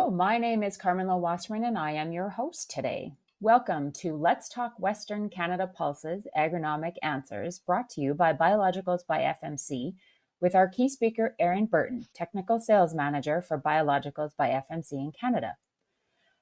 Hello, my name is Carmen Wasserman and I am your host today. Welcome to Let's Talk Western Canada Pulses Agronomic Answers, brought to you by Biologicals by FMC, with our key speaker, Erin Burton, Technical Sales Manager for Biologicals by FMC in Canada.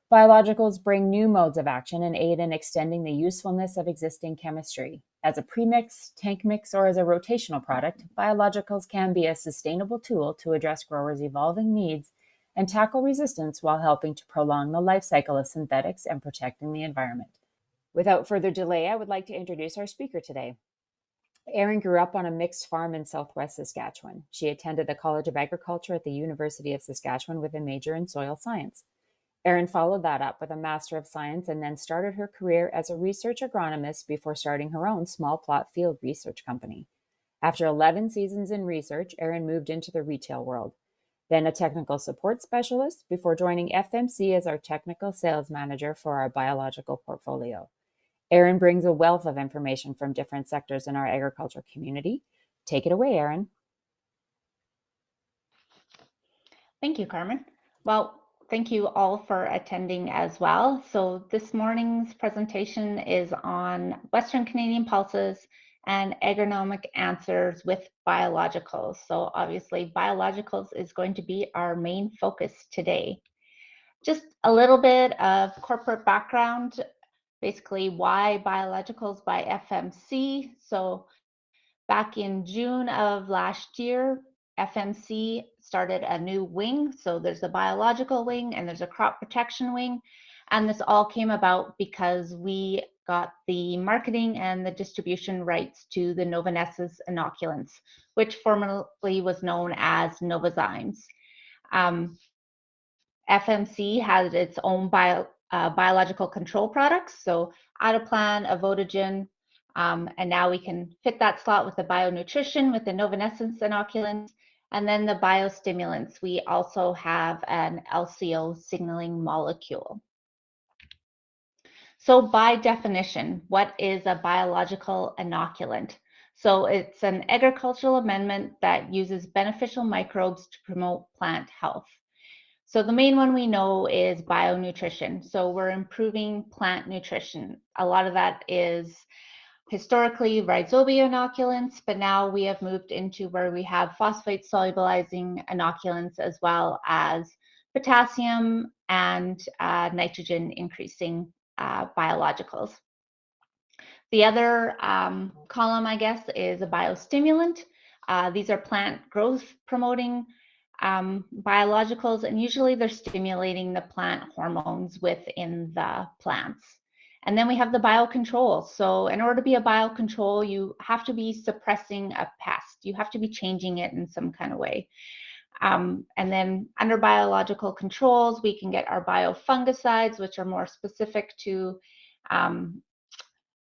Biologicals bring new modes of action and aid in extending the usefulness of existing chemistry. As a premix, tank mix, or as a rotational product, biologicals can be a sustainable tool to address growers' evolving needs and tackle resistance while helping to prolong the life cycle of synthetics and protecting the environment. Without further delay, I would like to introduce our speaker today. Erin grew up on a mixed farm in southwest Saskatchewan. She attended the College of Agriculture at the University of Saskatchewan with a major in soil science. Erin followed that up with a Master of Science and then started her career as a research agronomist before starting her own small plot field research company. After 11 seasons in research, Erin moved into the retail world, then a technical support specialist before joining FMC as our technical sales manager for our biological portfolio. Erin brings a wealth of information from different sectors in our agriculture community. Take it away, Erin. Thank you, Carmen. Well, thank you all for attending as well. So this morning's presentation is on Western Canadian pulses and agronomic answers with biologicals. So obviously biologicals is going to be our main focus today. Just a little bit of corporate background, basically why biologicals by FMC. So back in June of last year, FMC started a new wing. So there's a biological wing and there's a crop protection wing. And this all came about because we got the marketing and the distribution rights to the Novanessus inoculants, which formerly was known as Novozymes. FMC has its own biological control products. So Adaplan, Avotogen, and now we can fit that slot with the bionutrition, with the Novanessus inoculants, and then the biostimulants. We also have an LCO signaling molecule. So by definition, what is a biological inoculant? So it's an agricultural amendment that uses beneficial microbes to promote plant health. So the main one we know is bionutrition. So we're improving plant nutrition. A lot of that is historically rhizobia inoculants, but now we have moved into where we have phosphate solubilizing inoculants as well as potassium and nitrogen increasing biologicals. The other column, I guess, is a biostimulant. These are plant growth promoting biologicals, and usually they're stimulating the plant hormones within the plants. And then we have the biocontrol. So in order to be a biocontrol, you have to be suppressing a pest. You have to be changing it in some kind of way. And then under biological controls, we can get our biofungicides, which are more specific to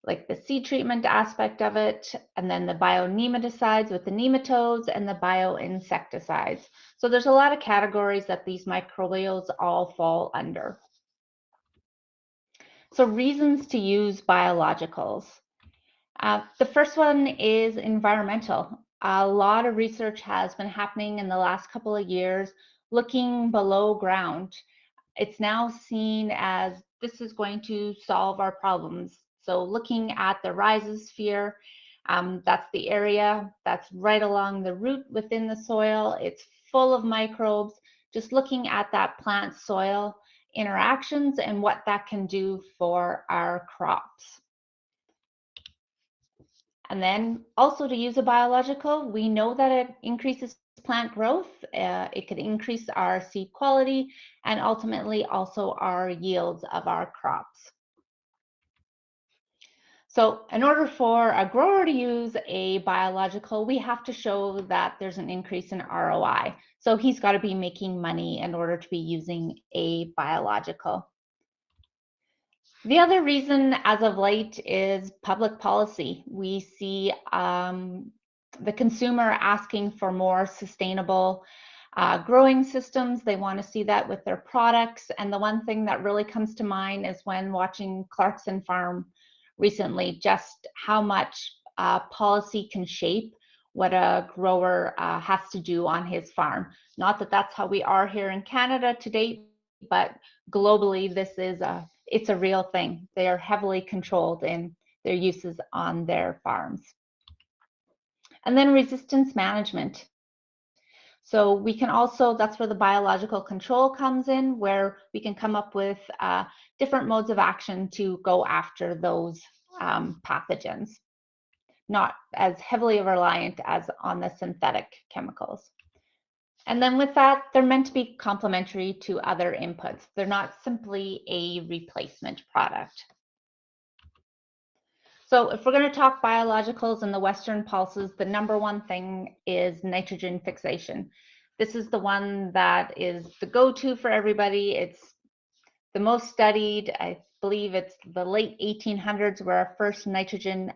like the seed treatment aspect of it, and then the bionematicides with the nematodes and the bioinsecticides. So there's a lot of categories that these microbials all fall under. So reasons to use biologicals. The first one is environmental. A lot of research has been happening in the last couple of years looking below ground. It's now seen as this is going to solve our problems. So looking at the rhizosphere, that's the area that's right along the root within the soil. It's full of microbes. Just looking at that plant-soil interactions and what that can do for our crops. And then also to use a biological, we know that it increases plant growth. It could increase our seed quality and ultimately also our yields of our crops. So in order for a grower to use a biological, we have to show that there's an increase in ROI. So he's got to be making money in order to be using a biological. The other reason as of late is public policy. We see the consumer asking for more sustainable growing systems. They want to see that with their products. And the one thing that really comes to mind is when watching Clarkson Farm recently, just how much policy can shape what a grower has to do on his farm. Not that that's how we are here in Canada to date, but globally, it's a real thing. They are heavily controlled in their uses on their farms. And then resistance management. So we can also, that's where the biological control comes in, where we can come up with different modes of action to go after those pathogens, not as heavily reliant as on the synthetic chemicals. And then with that, they're meant to be complementary to other inputs. They're not simply a replacement product. So if we're going to talk biologicals in the Western pulses, the number one thing is nitrogen fixation. This is the one that is the go-to for everybody. It's the most studied. I believe it's the late 1800s where our first nitrogen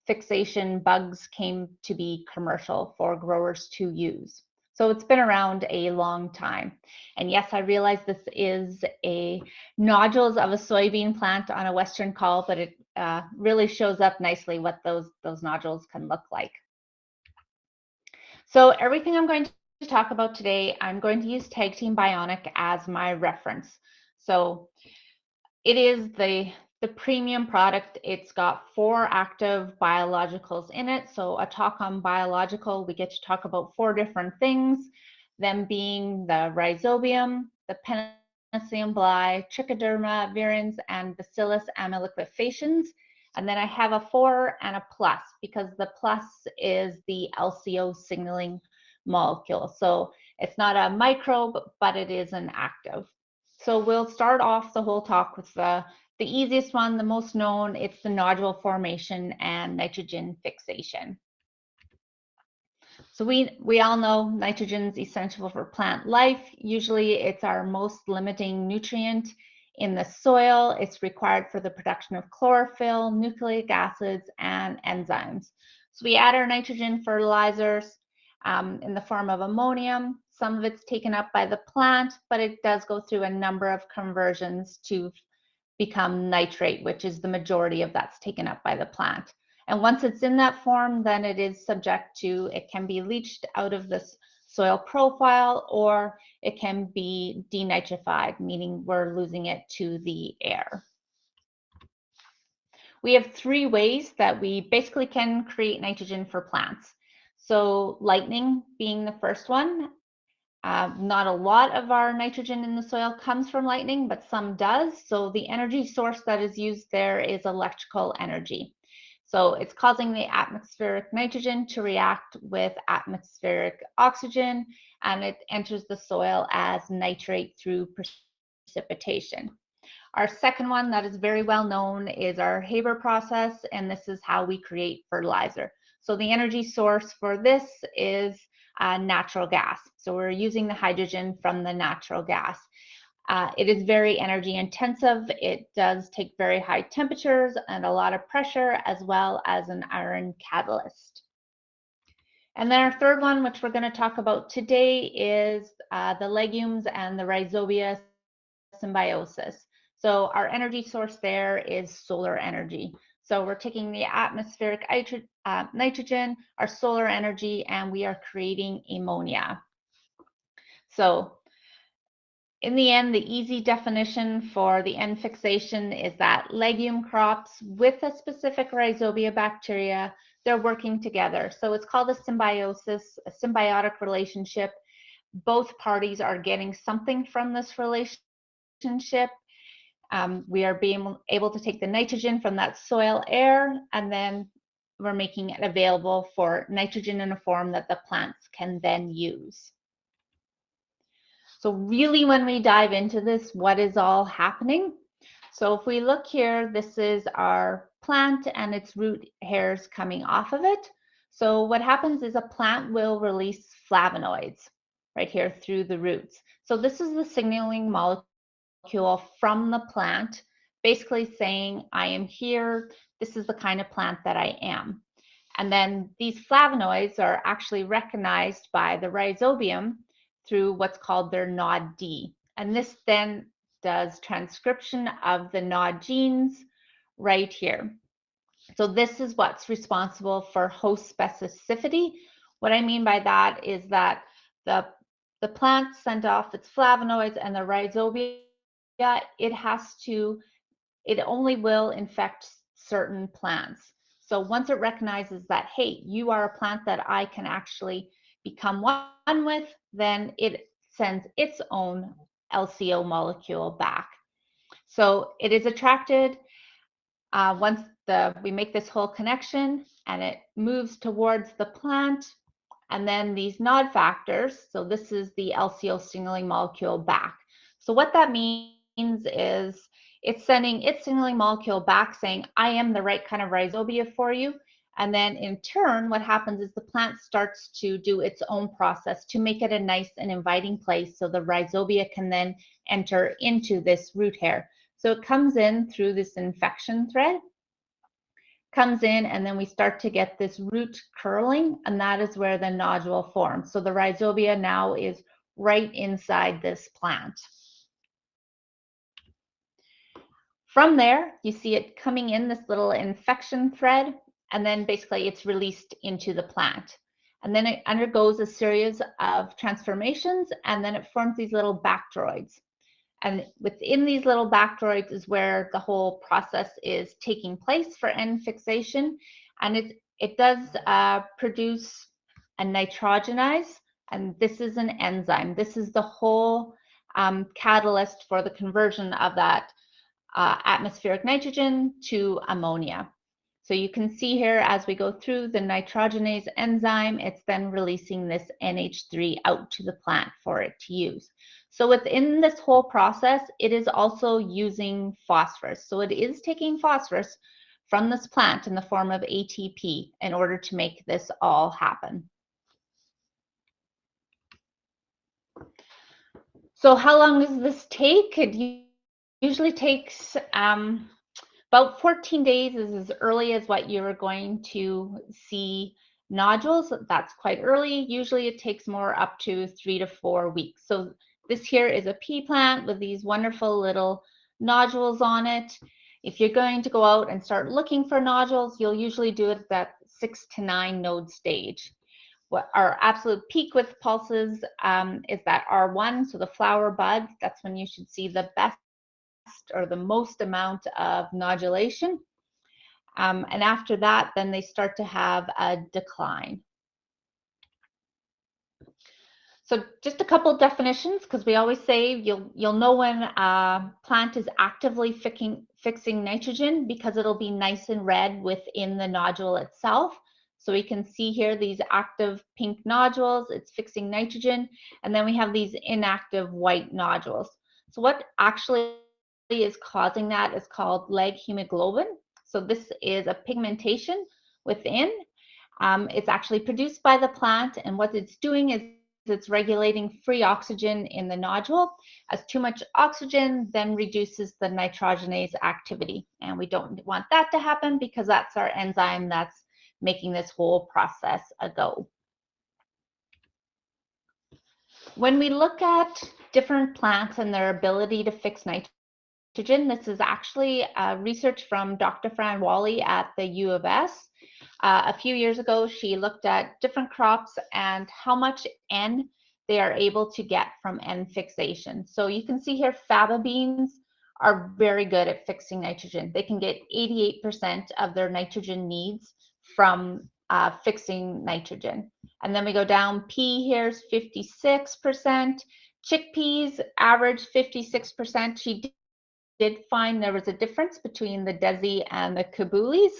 fixation bugs came to be commercial for growers to use. So it's been around a long time. And yes, I realize this is a nodules of a soybean plant on a Western call, but it really shows up nicely what those nodules can look like. So everything I'm going to talk about today, I'm going to use TagTeam BioniQ as my reference. So it is the premium product. It's got 4 active biologicals in it. So a talk on biological, we get to talk about 4 different things, them being the rhizobium, the Penicillium bly, Trichoderma virens, and Bacillus amyloidofaciens. And then I have a 4 and a plus, because the plus is the LCO signaling molecule. So it's not a microbe, but it is an active. So we'll start off the whole talk with the easiest one, the most known. It's the nodule formation and nitrogen fixation. So we all know nitrogen is essential for plant life. Usually it's our most limiting nutrient in the soil. It's required for the production of chlorophyll, nucleic acids, and enzymes. So we add our nitrogen fertilizers in the form of ammonium. Some of it's taken up by the plant, but it does go through a number of conversions to become nitrate, which is the majority of that's taken up by the plant. And once it's in that form, then it is subject to, it can be leached out of the soil profile, or it can be denitrified, meaning we're losing it to the air. We have 3 ways that we basically can create nitrogen for plants. So lightning being the first one. Not a lot of our nitrogen in the soil comes from lightning, but some does. So the energy source that is used there is electrical energy. So it's causing the atmospheric nitrogen to react with atmospheric oxygen, and it enters the soil as nitrate through precipitation. Our second one that is very well known is our Haber process, and this is how we create fertilizer. So the energy source for this is natural gas. So we're using the hydrogen from the natural gas. It is very energy intensive. It does take very high temperatures and a lot of pressure, as well as an iron catalyst. And then our third one, which we're going to talk about today, is the legumes and the rhizobia symbiosis. So our energy source there is solar energy. So we're taking the atmospheric nitrogen, our solar energy, and we are creating ammonia. So in the end, the easy definition for the N fixation is that legume crops with a specific rhizobia bacteria, they're working together. So it's called a symbiosis, a symbiotic relationship. Both parties are getting something from this relationship. We are being able to take the nitrogen from that soil air, and then we're making it available for nitrogen in a form that the plants can then use. So really, when we dive into this, what is all happening? So if we look here, this is our plant and its root hairs coming off of it. So what happens is a plant will release flavonoids right here through the roots. So this is the signaling molecule from the plant, basically saying, I am here, this is the kind of plant that I am. And then these flavonoids are actually recognized by the rhizobium through what's called their nod D. And this then does transcription of the nod genes right here. So this is what's responsible for host specificity. What I mean by that is that the the plant sent off its flavonoids and the rhizobia, it only will infect certain plants. So once it recognizes that, hey, you are a plant that I can actually become one with, then it sends its own LCO molecule back. So it is attracted once we make this whole connection, and it moves towards the plant, and then these nod factors, so this is the LCO signaling molecule back. So what that means is it's sending its signaling molecule back saying, I am the right kind of rhizobia for you. And then in turn, what happens is the plant starts to do its own process to make it a nice and inviting place so the rhizobia can then enter into this root hair. So it comes in through this infection thread, comes in, and then we start to get this root curling, and that is where the nodule forms. So the rhizobia now is right inside this plant. From there, you see it coming in this little infection thread, and then basically it's released into the plant. And then it undergoes a series of transformations, and then it forms these little bacteroids. And within these little bacteroids is where the whole process is taking place for N fixation. And it does produce a nitrogenase, and this is an enzyme. This is the whole catalyst for the conversion of that atmospheric nitrogen to ammonia. So you can see here as we go through the nitrogenase enzyme, it's then releasing this NH3 out to the plant for it to use. So within this whole process, it is also using phosphorus. So it is taking phosphorus from this plant in the form of ATP in order to make this all happen. So how long does this take? It usually takes about 14 days is as early as what you're going to see nodules. That's quite early. Usually it takes more up to 3 to 4 weeks. So this here is a pea plant with these wonderful little nodules on it. If you're going to go out and start looking for nodules, you'll usually do it at that 6 to 9 node stage. What our absolute peak with pulses is that R1, so the flower bud. That's when you should see the best or the most amount of nodulation. And after that, then they start to have a decline. So just a couple definitions, because we always say you'll know when a plant is actively fixing nitrogen because it'll be nice and red within the nodule itself. So we can see here these active pink nodules, it's fixing nitrogen, and then we have these inactive white nodules. So what actually is causing that is called leg hemoglobin. So this is a pigmentation within. It's actually produced by the plant, and what it's doing is it's regulating free oxygen in the nodule. As too much oxygen then reduces the nitrogenase activity, and we don't want that to happen because that's our enzyme that's making this whole process a go. When we look at different plants and their ability to fix nitrogen, this is actually research from Dr. Fran Wally at the U of S. A few years ago, she looked at different crops and how much N they are able to get from N fixation. So you can see here faba beans are very good at fixing nitrogen. They can get 88% of their nitrogen needs from fixing nitrogen. And then we go down, pea here's 56%. Chickpeas average 56%. She did find there was a difference between the Desi and the Kabulis.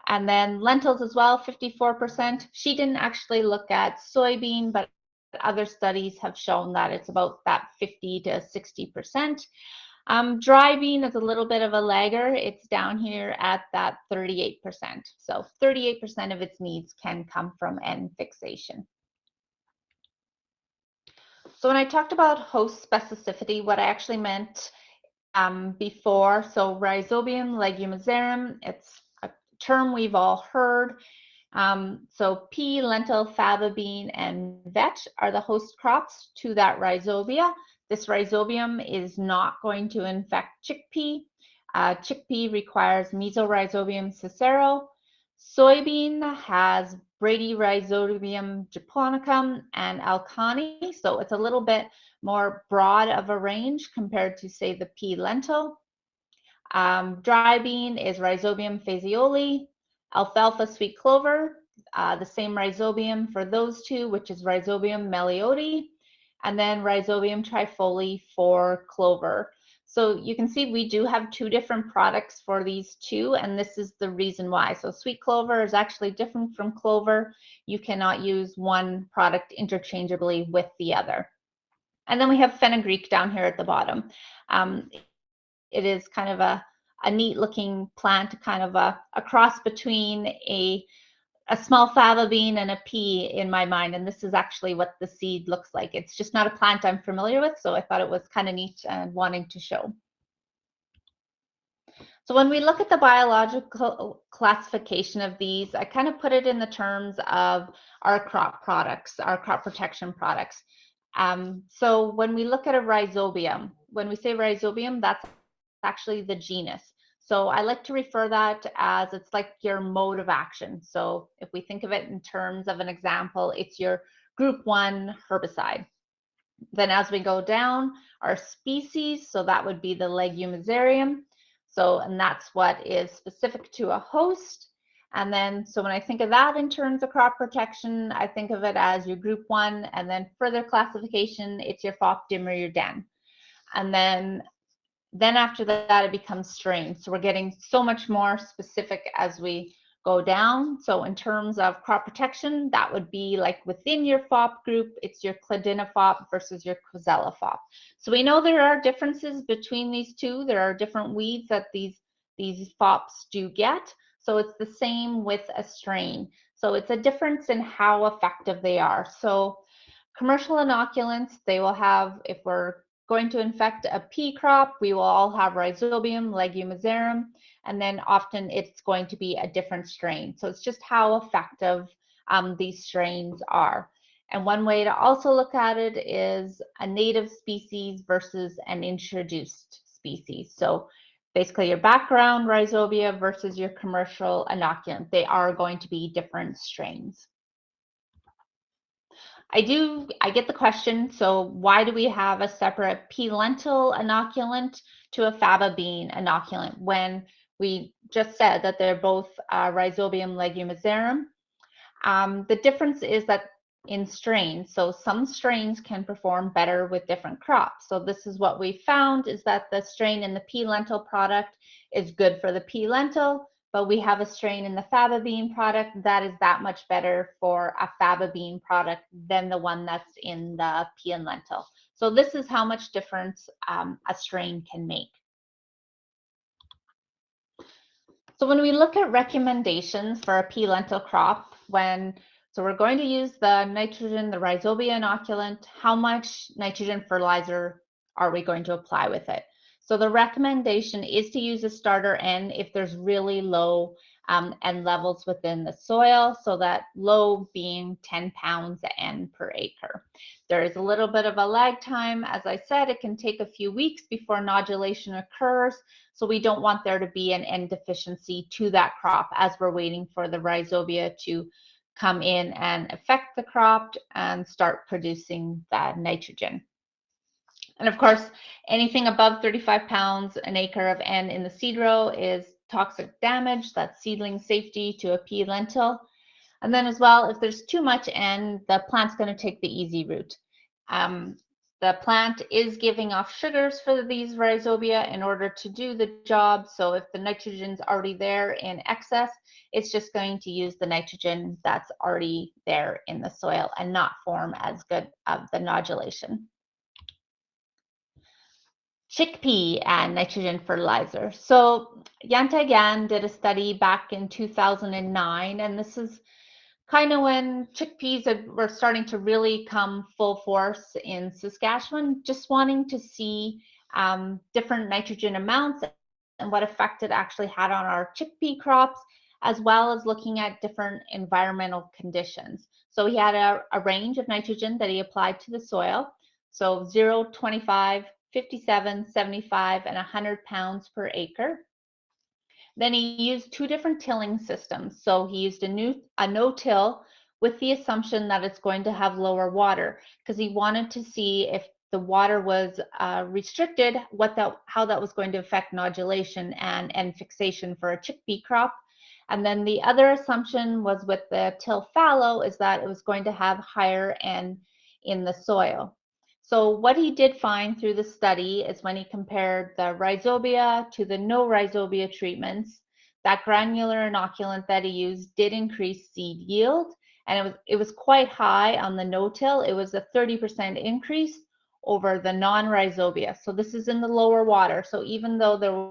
And then lentils as well, 54%. She didn't actually look at soybean, but other studies have shown that it's about that 50 to 60%. Dry bean is a little bit of a lagger. It's down here at that 38%. So 38% of its needs can come from N fixation. So when I talked about host specificity, what I actually meant before, so Rhizobium legumisarum, it's a term we've all heard. So pea, lentil, faba bean, and vetch are the host crops to that rhizobia. This rhizobium is not going to infect chickpea. Chickpea requires Mesorhizobium cicero. Soybean has Bradyrhizobium japonicum, and alkani. So it's a little bit more broad of a range compared to, say, the pea lentil. Dry bean is Rhizobium phaseoli. Alfalfa sweet clover, the same rhizobium for those two, which is Rhizobium melioti, and then Rhizobium trifoli for clover. So you can see we do have two different products for these two, and this is the reason why. So sweet clover is actually different from clover. You cannot use one product interchangeably with the other. And then we have fenugreek down here at the bottom. It is kind of a neat looking plant, kind of a cross between a small fava bean and a pea in my mind. And this is actually what the seed looks like. It's just not a plant I'm familiar with, so I thought it was kind of neat and wanting to show. So when we look at the biological classification of these, I kind of put it in the terms of our crop products, our crop protection products. So when we look at a rhizobium, when we say rhizobium, that's actually the genus. So I like to refer that as it's like your mode of action. So if we think of it in terms of an example, it's your group 1 herbicide. Then as we go down, our species, so that would be the Legumosarium. So, and that's what is specific to a host. And then, so when I think of that in terms of crop protection, I think of it as your group 1, and then further classification, it's your FOP, DIM, or your DEN. And then after that, it becomes strain. So we're getting so much more specific as we go down. So in terms of crop protection, that would be like within your FOP group, it's your cladinafop versus your quizellafop. So we know there are differences between these two. There are different weeds that these FOPs do get. So it's the same with a strain. So it's a difference in how effective they are. So commercial inoculants, they will have, if we're going to infect a pea crop, we will all have Rhizobium legumisarum, and then often it's going to be a different strain. So it's just how effective these strains are. And one way to also look at it is a native species versus an introduced species. So basically your background Rhizobia versus your commercial inoculant, they are going to be different strains. I get the question, so why do we have a separate pea lentil inoculant to a faba bean inoculant when we just said that they're both Rhizobium legumisarum? The difference is that in strains, so some strains can perform better with different crops. So this is what we found, is that the strain in the pea lentil product is good for the pea lentil, but we have a strain in the faba bean product that is that much better for a faba bean product than the one that's in the pea and lentil. So this is how much difference a strain can make. So when we look at recommendations for a pea lentil crop, so we're going to use the nitrogen, the Rhizobia inoculant, how much nitrogen fertilizer are we going to apply with it? So the recommendation is to use a starter N if there's really low N levels within the soil, so that low being 10 pounds N per acre. There is a little bit of a lag time. As I said, it can take a few weeks before nodulation occurs, so we don't want there to be an N deficiency to that crop as we're waiting for the Rhizobia to come in and affect the crop and start producing that nitrogen. And of course, anything above 35 pounds an acre of N in the seed row is toxic damage. That's seedling safety to a pea lentil. And then as well, if there's too much N, the plant's going to take the easy route. The plant is giving off sugars for these Rhizobia in order to do the job. So if the nitrogen's already there in excess, it's just going to use the nitrogen that's already there in the soil and not form as good of the nodulation. Chickpea and nitrogen fertilizer. So Yantai Gan did a study back in 2009, and this is kind of when chickpeas were starting to really come full force in Saskatchewan, just wanting to see different nitrogen amounts and what effect it actually had on our chickpea crops, as well as looking at different environmental conditions. So he had a range of nitrogen that he applied to the soil. So 0, 25, 57, 75, and 100 pounds per acre. Then he used 2 different tilling systems. So he used a no-till with the assumption that it's going to have lower water, because he wanted to see if the water was restricted, how that was going to affect nodulation and fixation for a chickpea crop. And then the other assumption was with the till fallow is that it was going to have higher N in the soil. So what he did find through the study is when he compared the rhizobia to the no rhizobia treatments, that granular inoculant that he used did increase seed yield, and it was quite high on the no-till. It was a 30% increase over the non-rhizobia. So this is in the lower water. So even though there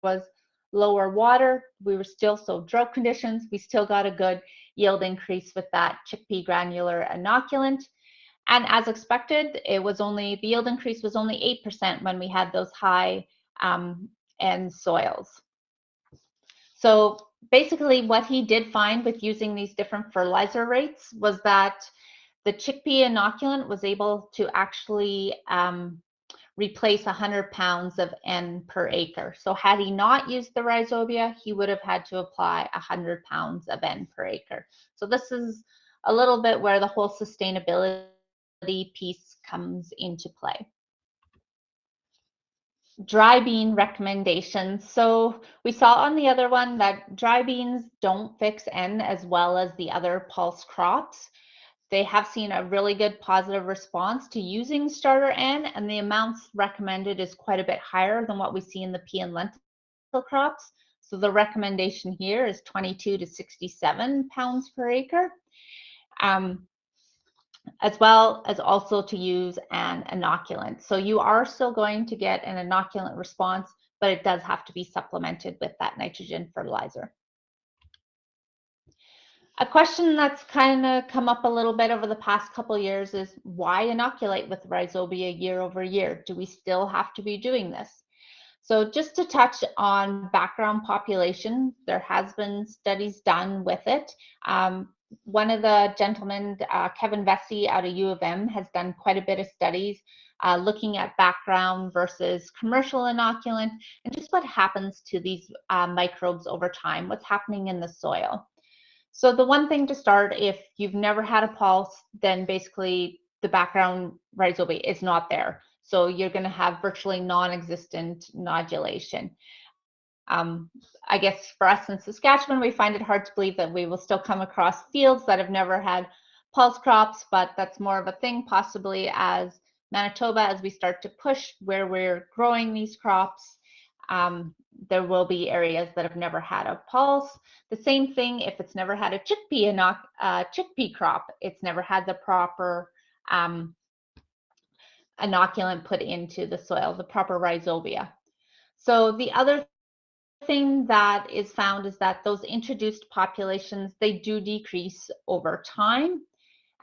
was lower water, we were still, so drought conditions, we still got a good yield increase with that chickpea granular inoculant. And as expected, the yield increase was only 8% when we had those high end soils. So basically what he did find with using these different fertilizer rates was that the chickpea inoculant was able to actually replace 100 pounds of N per acre. So had he not used the rhizobia, he would have had to apply 100 pounds of N per acre. So this is a little bit where the whole sustainability piece comes into play. Dry bean recommendations. So we saw on the other one that dry beans don't fix N as well as the other pulse crops. They have seen a really good positive response to using starter N, and the amounts recommended is quite a bit higher than what we see in the pea and lentil crops. So the recommendation here is 22 to 67 pounds per acre. As well as also to use an inoculant. So you are still going to get an inoculant response, but it does have to be supplemented with that nitrogen fertilizer. A question that's kind of come up a little bit over the past couple of years is why inoculate with rhizobia year over year? Do we still have to be doing this? So just to touch on background population, there has been studies done with it. One of the gentlemen, Kevin Vesey out of U of M, has done quite a bit of studies looking at background versus commercial inoculant and just what happens to these microbes over time, what's happening in the soil. So the one thing to start, if you've never had a pulse, then basically the background rhizobia is not there. So you're going to have virtually non-existent nodulation. I guess for us in Saskatchewan, we find it hard to believe that we will still come across fields that have never had pulse crops, but that's more of a thing possibly as Manitoba, as we start to push where we're growing these crops, there will be areas that have never had a pulse. The same thing if it's never had a chickpea crop, it's never had the proper inoculant put into the soil, the proper rhizobia. So the other thing that is found is that those introduced populations, they do decrease over time.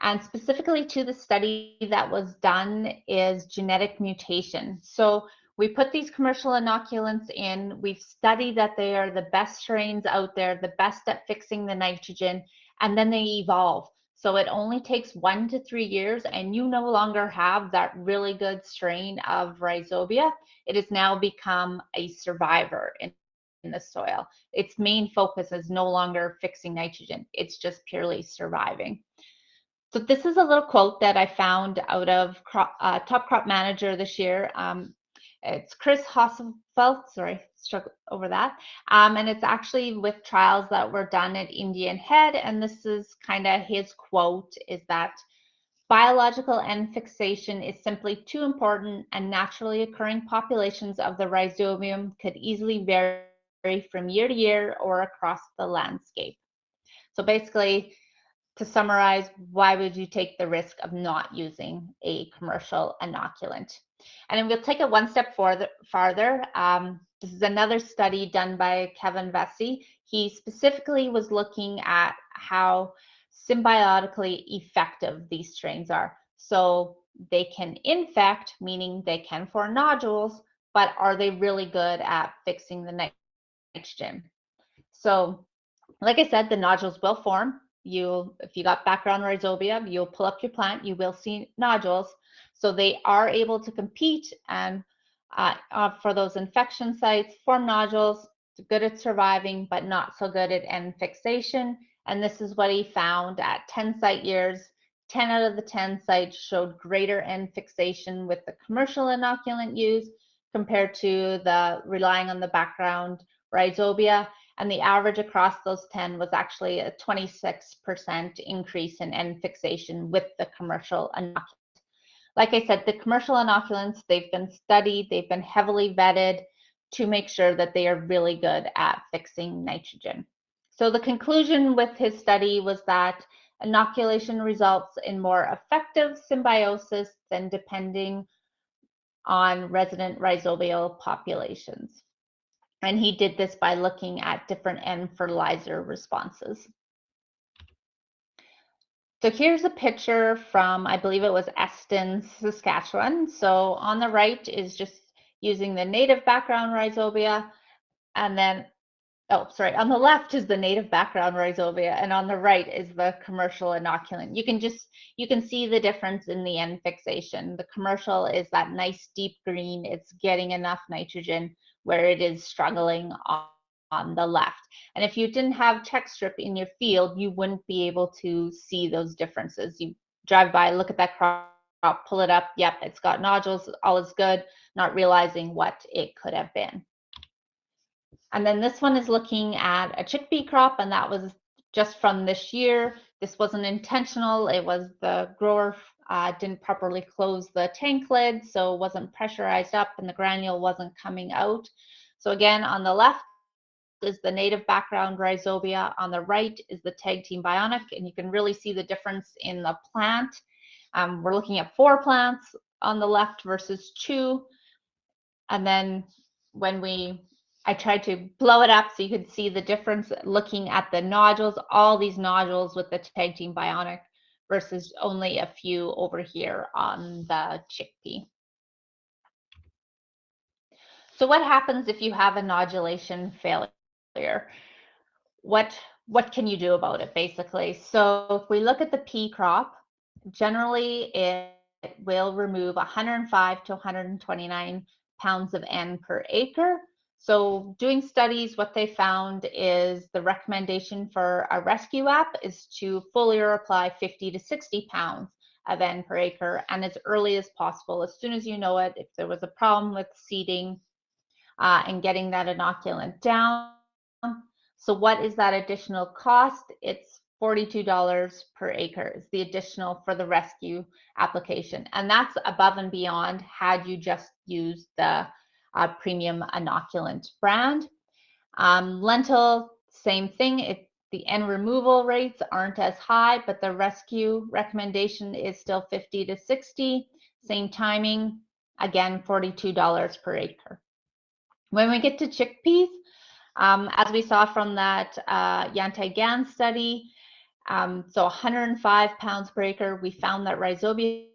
And specifically to the study that was done is genetic mutation. So we put these commercial inoculants in, we've studied that they are the best strains out there, the best at fixing the nitrogen, and then they evolve. So it only takes 1 to 3 years and you no longer have that really good strain of rhizobia. It has now become a survivor in the soil. Its main focus is no longer fixing nitrogen. It's just purely surviving. So this is a little quote that I found out of Top Crop Manager this year. It's Chris Hosselfeld, sorry, struggle over that. And it's actually with trials that were done at Indian Head. And this is kind of his quote is that biological N fixation is simply too important and naturally occurring populations of the rhizobium could easily vary from year to year or across the landscape. So basically, to summarize, why would you take the risk of not using a commercial inoculant? And then we'll take it one step farther. This is another study done by Kevin Vesey. He specifically was looking at how symbiotically effective these strains are. So they can infect, meaning they can form nodules, but are they really good at fixing the nitrogen? So like I said, the nodules will form. If you got background rhizobia, you'll pull up your plant, you will see nodules. So they are able to compete and for those infection sites, form nodules. good at surviving, but not so good at N fixation. And this is what he found at 10 site years. 10 out of the 10 sites showed greater N fixation with the commercial inoculant used compared to the relying on the background rhizobia. And the average across those 10 was actually a 26% increase in N fixation with the commercial inoculant. Like I said, the commercial inoculants, they've been studied, they've been heavily vetted to make sure that they are really good at fixing nitrogen. So the conclusion with his study was that inoculation results in more effective symbiosis than depending on resident rhizobial populations. And he did this by looking at different N fertilizer responses. So here's a picture from, I believe it was Eston, Saskatchewan. So on the right is just using the native background rhizobia, and then, oh, sorry, on the left is the native background rhizobia, and on the right is the commercial inoculant. You can see the difference in the N fixation. The commercial is that nice deep green. It's getting enough nitrogen where it is struggling on the left. And if you didn't have check strip in your field, you wouldn't be able to see those differences. You drive by, look at that crop, pull it up, yep, it's got nodules, all is good, not realizing what it could have been. And then this one is looking at a chickpea crop, and that was just from this year. This wasn't intentional. It was the grower didn't properly close the tank lid, so it wasn't pressurized up and the granule wasn't coming out. So again, on the left is the native background rhizobia. On the right is the TagTeam BioniQ, and you can really see the difference in the plant. We're looking at 4 plants on the left versus 2. And then when I tried to blow it up so you could see the difference looking at the nodules, all these nodules with the TagTeam BioniQ versus only a few over here on the chickpea. So what happens if you have a nodulation failure? What can you do about it, basically? So if we look at the pea crop, generally it will remove 105 to 129 pounds of N per acre. So doing studies, what they found is the recommendation for a rescue app is to foliar apply 50 to 60 pounds of N per acre, and as early as possible, as soon as you know it. If there was a problem with seeding and getting that inoculant down. So what is that additional cost? It's $42 per acre is the additional for the rescue application. And that's above and beyond had you just used the premium inoculant brand. Lentil, same thing. The N removal rates aren't as high, but the rescue recommendation is still 50 to 60. Same timing, again, $42 per acre. When we get to chickpeas, as we saw from that Yantai Gan study, so 105 pounds per acre, we found that rhizobia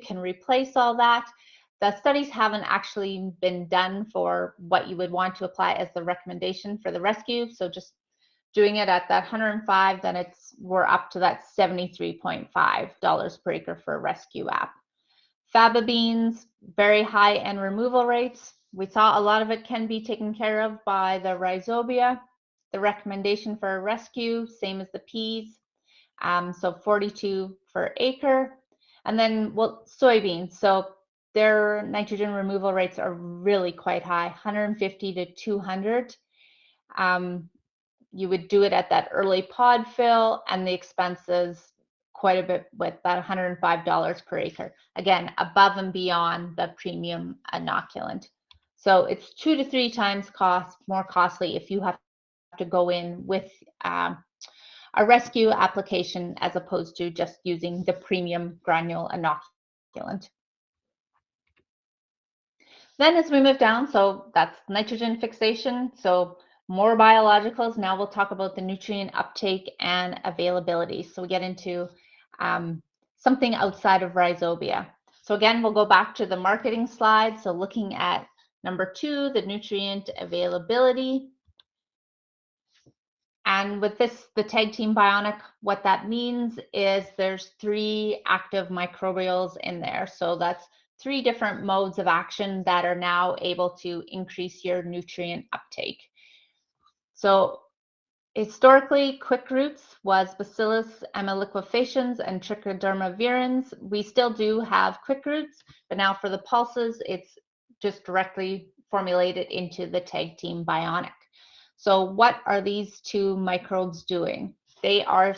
can replace all that. The studies haven't actually been done for what you would want to apply as the recommendation for the rescue. So just doing it at that 105, then we're up to that $73.5 per acre for a rescue app. Faba beans, very high N removal rates. We saw a lot of it can be taken care of by the rhizobia. The recommendation for a rescue, same as the peas, so 42 per acre. And then, well, soybeans. So their nitrogen removal rates are really quite high, 150 to 200. You would do it at that early pod fill, and the expenses quite a bit with that $105 per acre. Again, above and beyond the premium inoculant. So it's 2 to 3 times more costly if you have to go in with a rescue application as opposed to just using the premium granule inoculant. Then as we move down, so that's nitrogen fixation. So more biologicals. Now we'll talk about the nutrient uptake and availability. So we get into something outside of rhizobia. So again, we'll go back to the marketing slide. So looking at number 2, the nutrient availability. And with this, the TagTeam BioniQ, what that means is there's 3 active microbials in there. So that's 3 different modes of action that are now able to increase your nutrient uptake. So historically, quick roots was Bacillus amylliquefaciens and Trichoderma virens. We still do have quick roots, but now for the pulses, it's just directly formulated into the TagTeam BioniQ. So what are these two microbes doing? They are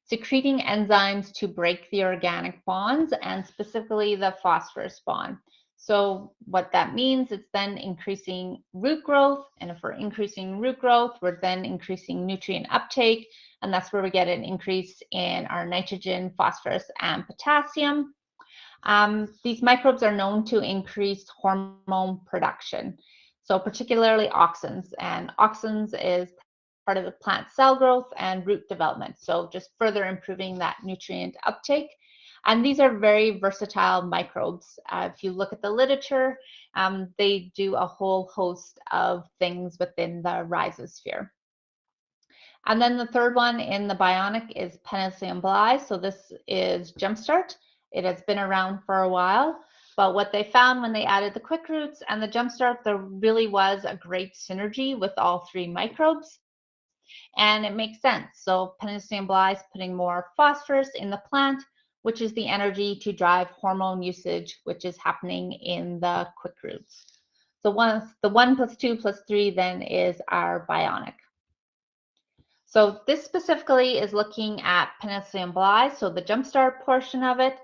secreting enzymes to break the organic bonds and specifically the phosphorus bond. So what that means is then increasing root growth. And if we're increasing root growth, we're then increasing nutrient uptake. And that's where we get an increase in our nitrogen, phosphorus, and potassium. These microbes are known to increase hormone production. So particularly auxins. And auxins is part of the plant cell growth and root development. So just further improving that nutrient uptake. And these are very versatile microbes. If you look at the literature, they do a whole host of things within the rhizosphere. And then the third one in the BioniQ is Penicillium bly. So this is Jumpstart. It has been around for a while. But what they found when they added the quick roots and the Jumpstart, there really was a great synergy with all three microbes. And it makes sense. So Penicillium bly is putting more phosphorus in the plant, which is the energy to drive hormone usage, which is happening in the quick roots. So the 1 + 2 + 3 then is our BioniQ. So this specifically is looking at Penicillium bly, so the Jumpstart portion of it.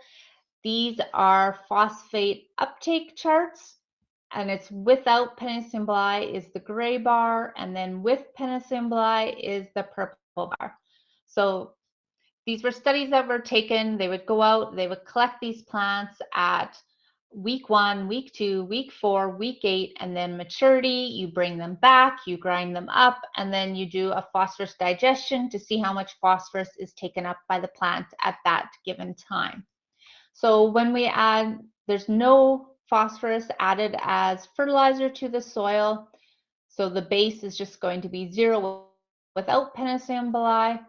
These are phosphate uptake charts, and it's without Penicillium bly is the gray bar, and then with Penicillium bly is the purple bar. So these were studies that were taken. They would go out, they would collect these plants at week 1, week 2, week 4, week 8, and then maturity. You bring them back, you grind them up, and then you do a phosphorus digestion to see how much phosphorus is taken up by the plant at that given time. So when we add, there's no phosphorus added as fertilizer to the soil. So the base is just going to be 0 without Penicillium bly.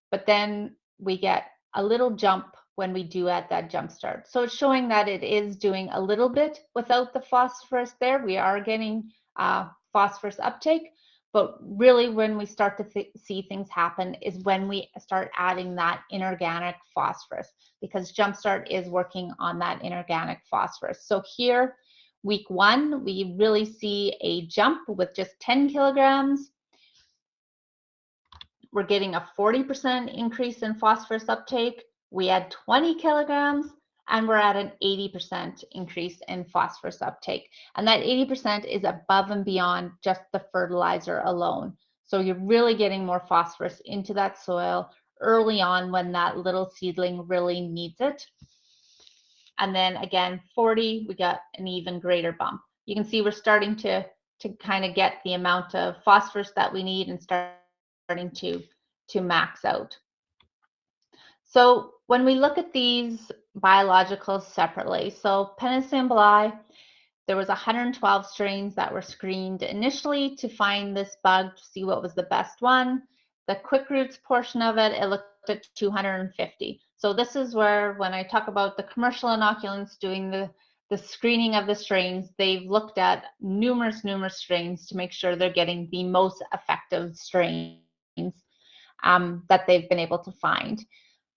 But then we get a little jump when we do add that Jumpstart. So it's showing that it is doing a little bit without the phosphorus there. We are getting phosphorus uptake, but really when we start to see things happen is when we start adding that inorganic phosphorus, because Jumpstart is working on that inorganic phosphorus. So here, week 1, we really see a jump with just 10 kilograms. We're getting a 40% increase in phosphorus uptake. We add 20 kilograms and we're at an 80% increase in phosphorus uptake. And that 80% is above and beyond just the fertilizer alone. So you're really getting more phosphorus into that soil early on when that little seedling really needs it. And then again, 40, we got an even greater bump. You can see we're starting to kind of get the amount of phosphorus that we need and starting to max out. So when we look at these biologicals separately, so Penicillium bly, there was 112 strains that were screened initially to find this bug, to see what was the best one. The quick roots portion of it, it looked at 250. So this is where, when I talk about the commercial inoculants doing the screening of the strains, they've looked at numerous strains to make sure they're getting the most effective strains that they've been able to find.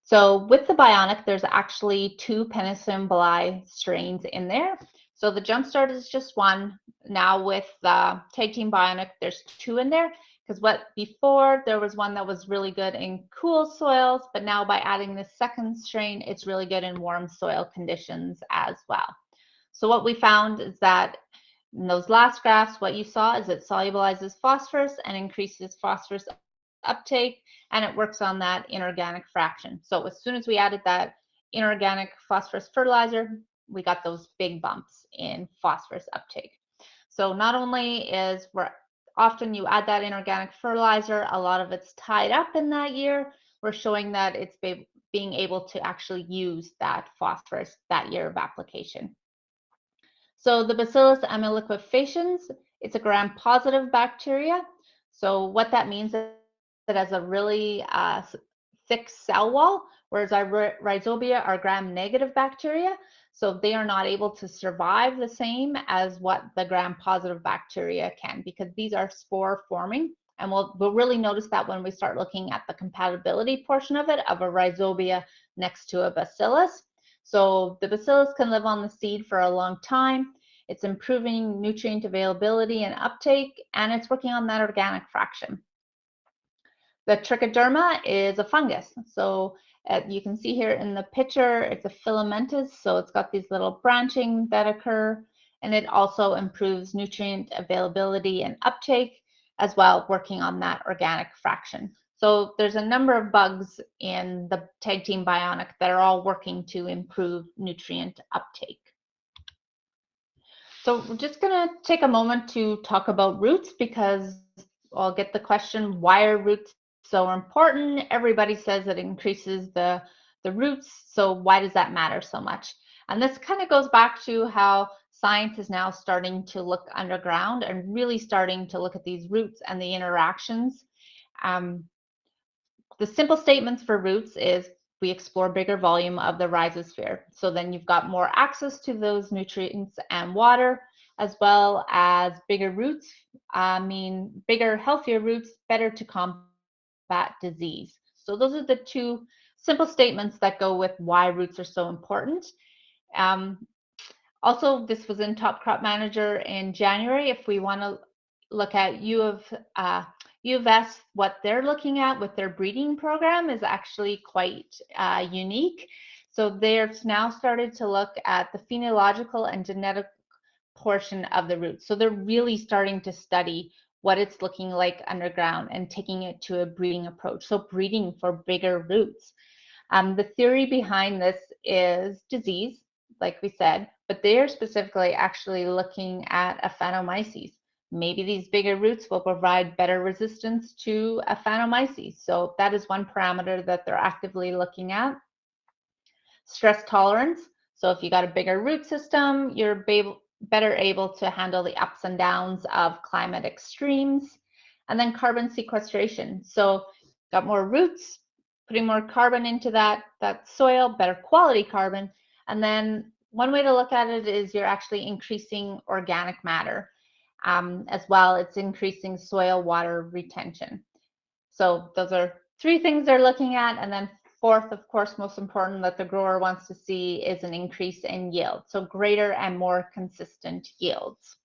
So with the BioniQ, there's actually 2 Penicillium bly strains in there. So the Jumpstart is just one. Now with the TagTeam BioniQ, there's 2 in there, because before there was one that was really good in cool soils, but now by adding the second strain, it's really good in warm soil conditions as well. So what we found is that in those last graphs, what you saw is it solubilizes phosphorus and increases phosphorus uptake, and it works on that inorganic fraction. So as soon as we added that inorganic phosphorus fertilizer, we got those big bumps in phosphorus uptake. So not only is often you add that inorganic fertilizer, a lot of it's tied up in that year, we're showing that it's being able to actually use that phosphorus that year of application. So the Bacillus amylliquefaciens, it's a gram-positive bacteria. So what that means is it has a really thick cell wall, whereas our rhizobia are gram-negative bacteria. So they are not able to survive the same as what the gram-positive bacteria can, because these are spore-forming And we'll really notice that when we start looking at the compatibility portion of it, of a rhizobia next to a bacillus. So the bacillus can live on the seed for a long time. It's improving nutrient availability and uptake, and it's working on that organic fraction. The trichoderma is a fungus. So you can see here in the picture, it's a filamentous, so it's got these little branching that occur, and it also improves nutrient availability and uptake, as well, working on that organic fraction. So there's a number of bugs in the TagTeam BioniQ that are all working to improve nutrient uptake. So we're just going to take a moment to talk about roots, because I'll get the question, why are roots so important? Everybody says it increases the roots, so why does that matter so much? And this kind of goes back to how science is now starting to look underground and really starting to look at these roots and the interactions. The simple statements for roots is we explore bigger volume of the rhizosphere. So then you've got more access to those nutrients and water, as well as bigger roots mean bigger, healthier roots, better to combat disease. So those are the two simple statements that go with why roots are so important. Also, this was in Top Crop Manager in January. If we want to look at U of S, what they're looking at with their breeding program is actually quite unique. So they've now started to look at the phenological and genetic portion of the roots. So they're really starting to study what it's looking like underground and taking it to a breeding approach. So breeding for bigger roots. The theory behind this is disease, like we said, but they are specifically actually looking at Aphanomyces. Maybe these bigger roots will provide better resistance to Aphanomyces. So that is one parameter that they're actively looking at. Stress tolerance. So if you got a bigger root system, you're better able to handle the ups and downs of climate extremes. And then carbon sequestration. So got more roots, putting more carbon into that soil, better quality carbon. And then one way to look at it is you're actually increasing organic matter. As well, it's increasing soil water retention. So those are three things they're looking at. And then fourth, of course, most important that the grower wants to see is an increase in yield. So greater and more consistent yields.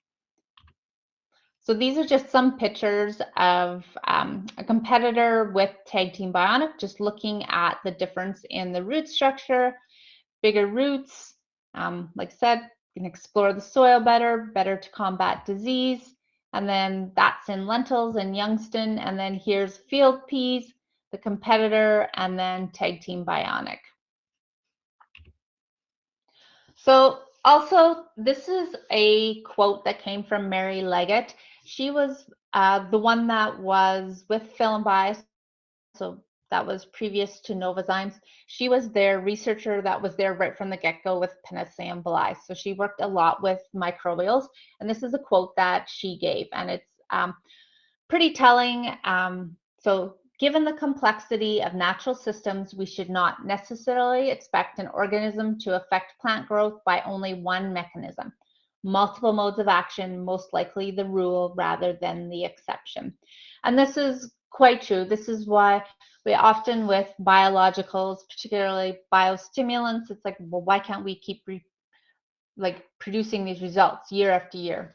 So these are just some pictures of a competitor with TagTeam BioniQ, just looking at the difference in the root structure, bigger roots. Like I said, you can explore the soil better to combat disease. And then that's in lentils and youngston. And then here's field peas, the competitor, and then TagTeam BioniQ. So also, this is a quote that came from Mary Leggett. She was the one that was with Phil and Bias, so that was previous to Novozymes. She was their researcher that was there right from the get-go with Penicillium bali. So she worked a lot with microbials, and this is a quote that she gave, and it's pretty telling. So given the complexity of natural systems, we should not necessarily expect an organism to affect plant growth by only one mechanism. Multiple modes of action, most likely the rule rather than the exception. And this is quite true. This is why we often with biologicals, particularly biostimulants, it's like, well, why can't we keep producing these results year after year?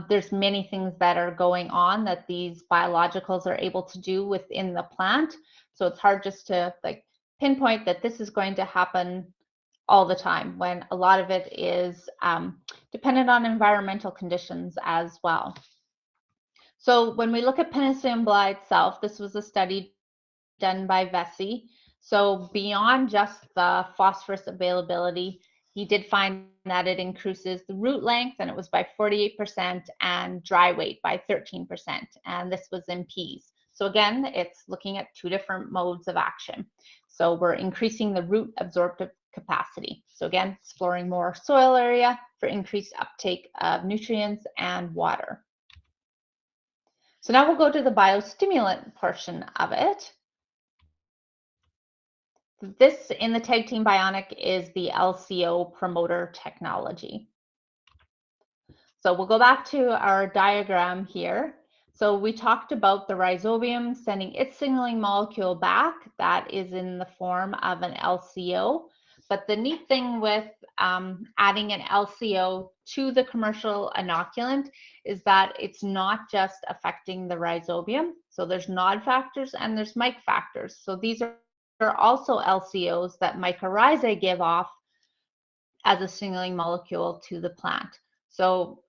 There's many things that are going on that these biologicals are able to do within the plant. So it's hard just to pinpoint that this is going to happen all the time, when a lot of it is dependent on environmental conditions as well. So when we look at Penicillium bali itself, this was a study done by Vesey. So beyond just the phosphorus availability, he did find that it increases the root length, and it was by 48%, and dry weight by 13%. And this was in peas. So again, it's looking at two different modes of action. So we're increasing the root absorptive capacity. So again, exploring more soil area for increased uptake of nutrients and water. So now we'll go to the biostimulant portion of it. This in the TagTeam BioniQ is the LCO promoter technology. So we'll go back to our diagram here. So we talked about the rhizobium sending its signaling molecule back. That is in the form of an LCO. But the neat thing with adding an LCO to the commercial inoculant is that it's not just affecting the rhizobium. So there's nod factors and there's mic factors. So these are also LCOs that mycorrhizae give off as a signaling molecule to the plant. So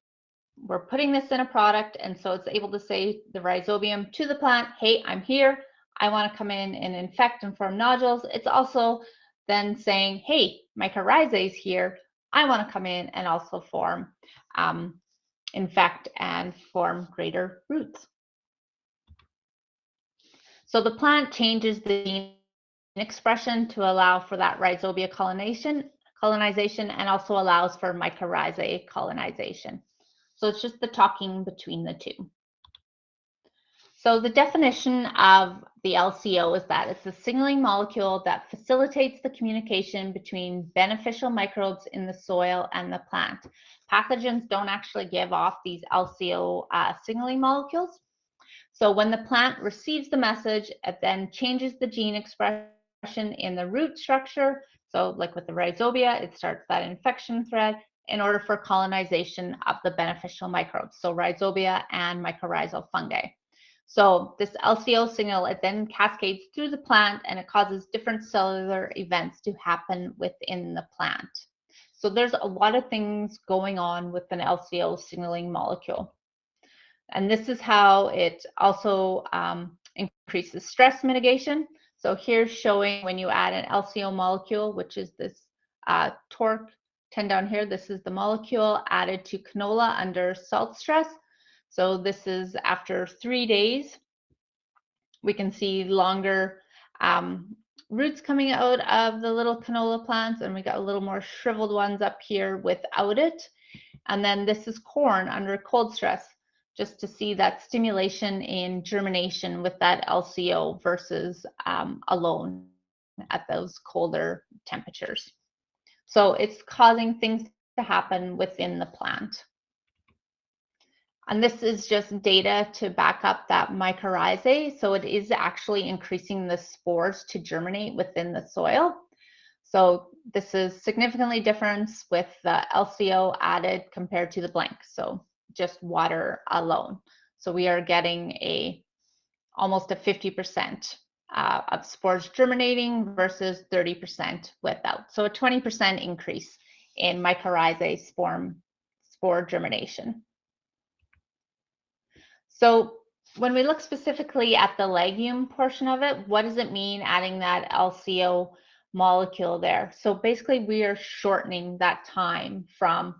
we're putting this in a product, and so it's able to say the rhizobium to the plant, hey, I'm here, I want to come in and infect and form nodules. It's also then saying, hey, mycorrhizae is here, I want to come in and also form, infect and form greater roots. So the plant changes the gene expression to allow for that rhizobia colonization and also allows for mycorrhizae colonization. So it's just the talking between the two. So the definition of the LCO is that it's a signaling molecule that facilitates the communication between beneficial microbes in the soil and the plant. Pathogens don't actually give off these LCO signaling molecules. So when the plant receives the message, it then changes the gene expression in the root structure. So like with the rhizobia, it starts that infection thread in order for colonization of the beneficial microbes, so rhizobia and mycorrhizal fungi. So this LCO signal, it then cascades through the plant and it causes different cellular events to happen within the plant. So there's a lot of things going on with an LCO signaling molecule. And this is how it also increases stress mitigation. So here's showing when you add an LCO molecule, which is this torque 10 down here, this is the molecule added to canola under salt stress. So this is after 3 days. We can see longer roots coming out of the little canola plants, and we got a little more shriveled ones up here without it. And then this is corn under cold stress, just to see that stimulation in germination with that LCO versus alone at those colder temperatures. So it's causing things to happen within the plant. And this is just data to back up that mycorrhizae. So it is actually increasing the spores to germinate within the soil. So this is significantly different with the LCO added compared to the blank. So just water alone. So we are getting almost a 50% of spores germinating versus 30% without. So a 20% increase in mycorrhizae spore germination. So when we look specifically at the legume portion of it, what does it mean adding that LCO molecule there? So basically we are shortening that time from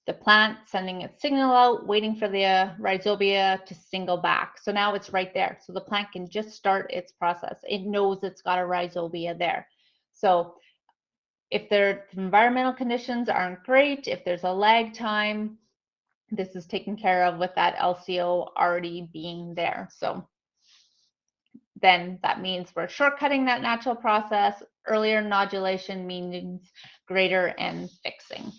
the plant sending its signal out, waiting for the rhizobia to single back. So now it's right there. So the plant can just start its process. It knows it's got a rhizobia there. So if their environmental conditions aren't great, if there's a lag time, this is taken care of with that LCO already being there. So then that means we're shortcutting that natural process. Earlier nodulation means greater end fixing.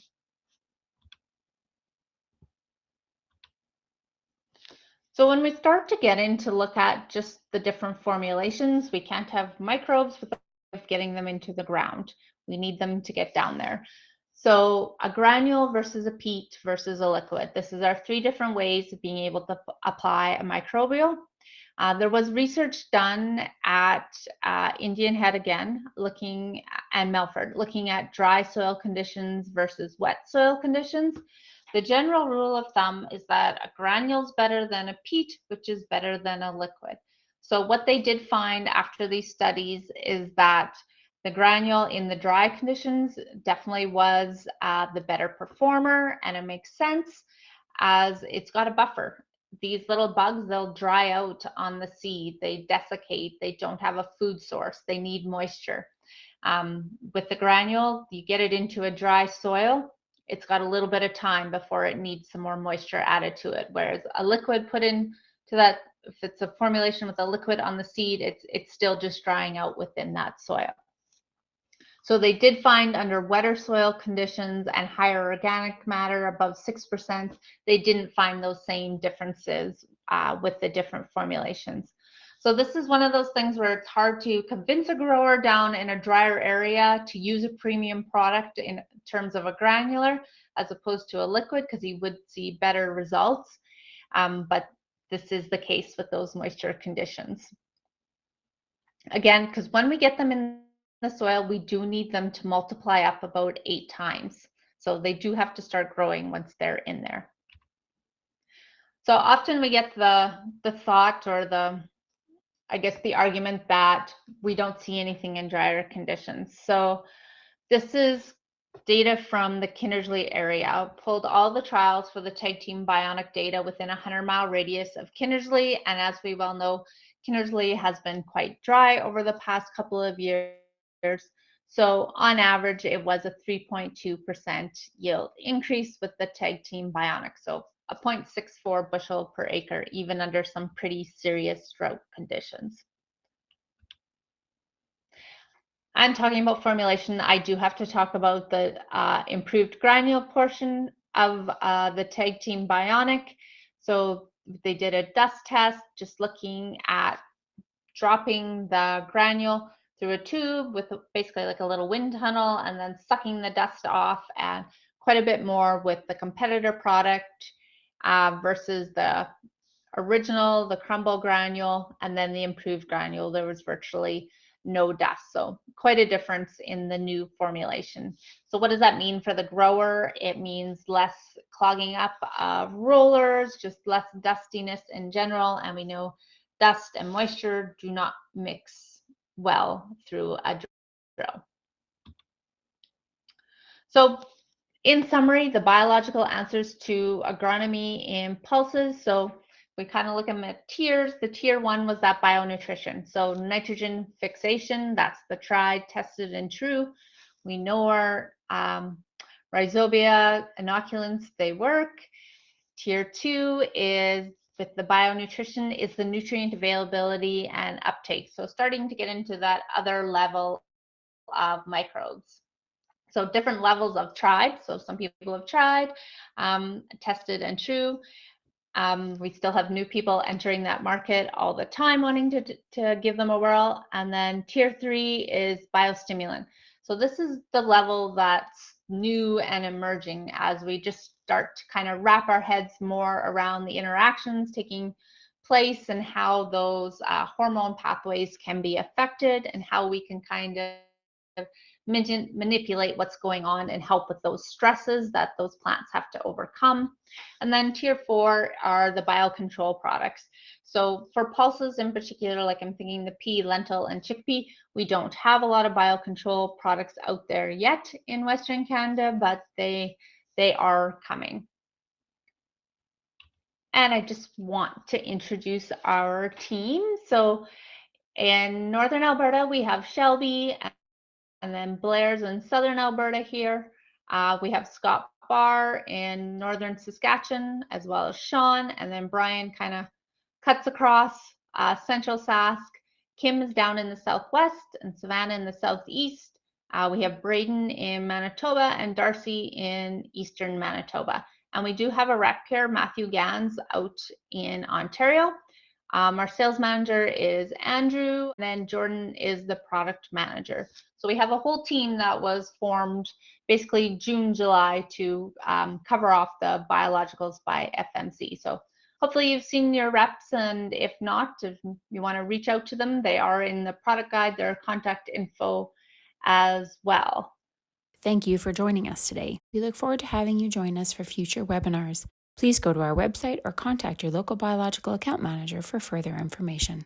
So when we start to get into look at just the different formulations, we can't have microbes without getting them into the ground. We need them to get down there. So a granule versus a peat versus a liquid. This is our 3 different ways of being able to apply a microbial. There was research done at Indian Head again, and Melford, looking at dry soil conditions versus wet soil conditions. The general rule of thumb is that a granule is better than a peat, which is better than a liquid. So what they did find after these studies is that the granule in the dry conditions definitely was the better performer, and it makes sense as it's got a buffer. These little bugs, they'll dry out on the seed, they desiccate, they don't have a food source, they need moisture. With the granule, you get it into a dry soil, it's got a little bit of time before it needs some more moisture added to it. Whereas a liquid put into that, if it's a formulation with a liquid on the seed, it's still just drying out within that soil. So they did find under wetter soil conditions and higher organic matter above 6%, they didn't find those same differences with the different formulations. So this is one of those things where it's hard to convince a grower down in a drier area to use a premium product in terms of a granular as opposed to a liquid, because he would see better results. But this is the case with those moisture conditions. Again, because when we get them in the soil, we do need them to multiply up about 8 times. So they do have to start growing once they're in there. So often we get the thought, or I guess the argument, that we don't see anything in drier conditions. So this is data from the Kinnersley area. I pulled all the trials for the TagTeam BioniQ data within a 100-mile radius of Kinnersley. And as we well know, Kinnersley has been quite dry over the past couple of years. So on average, it was a 3.2% yield increase with the TagTeam BioniQ. So a 0.64 bushel per acre, even under some pretty serious drought conditions. And talking about formulation, I do have to talk about the improved granule portion of the TagTeam BioniQ. So they did a dust test, just looking at dropping the granule through a tube with basically like a little wind tunnel, and then sucking the dust off, and quite a bit more with the competitor product versus the original, the crumble granule, and then the improved granule. There was virtually no dust. So quite a difference in the new formulation. So what does that mean for the grower? It means less clogging up of rollers, just less dustiness in general. And we know dust and moisture do not mix well through a drill. So in summary, the biological answers to agronomy in pulses. So we kind of look at them at tiers. The tier 1 was that bionutrition. So nitrogen fixation, that's the tried, tested, and true. We know our rhizobia inoculants, they work. Tier 2 is with the bionutrition, is the nutrient availability and uptake. So starting to get into that other level of microbes. So different levels of tried. So some people have tried, tested, and true. We still have new people entering that market all the time, wanting to give them a whirl. And then tier 3 is biostimulant. So this is the level that's new and emerging as we just start to kind of wrap our heads more around the interactions taking place and how those hormone pathways can be affected, and how we can kind of manipulate what's going on and help with those stresses that those plants have to overcome. And then tier 4 are the biocontrol products. So for pulses in particular, like I'm thinking the pea, lentil, and chickpea, we don't have a lot of biocontrol products out there yet in Western Canada, but they are coming. And I just want to introduce our team. So in Northern Alberta, we have Shelby, and then Blair's in Southern Alberta here. We have Scott Barr in Northern Saskatchewan, as well as Sean, and then Brian kind of cuts across Central Sask. Kim is down in the Southwest, and Savannah in the Southeast. We have Braden in Manitoba and Darcy in Eastern Manitoba. And we do have a rec pair, Matthew Gans, out in Ontario. Our sales manager is Andrew, and then Jordan is the product manager. So we have a whole team that was formed basically June, July to cover off the biologicals by FMC. So hopefully you've seen your reps, and if not, if you want to reach out to them, they are in the product guide, their contact info as well. Thank you for joining us today. We look forward to having you join us for future webinars. Please go to our website or contact your local biological account manager for further information.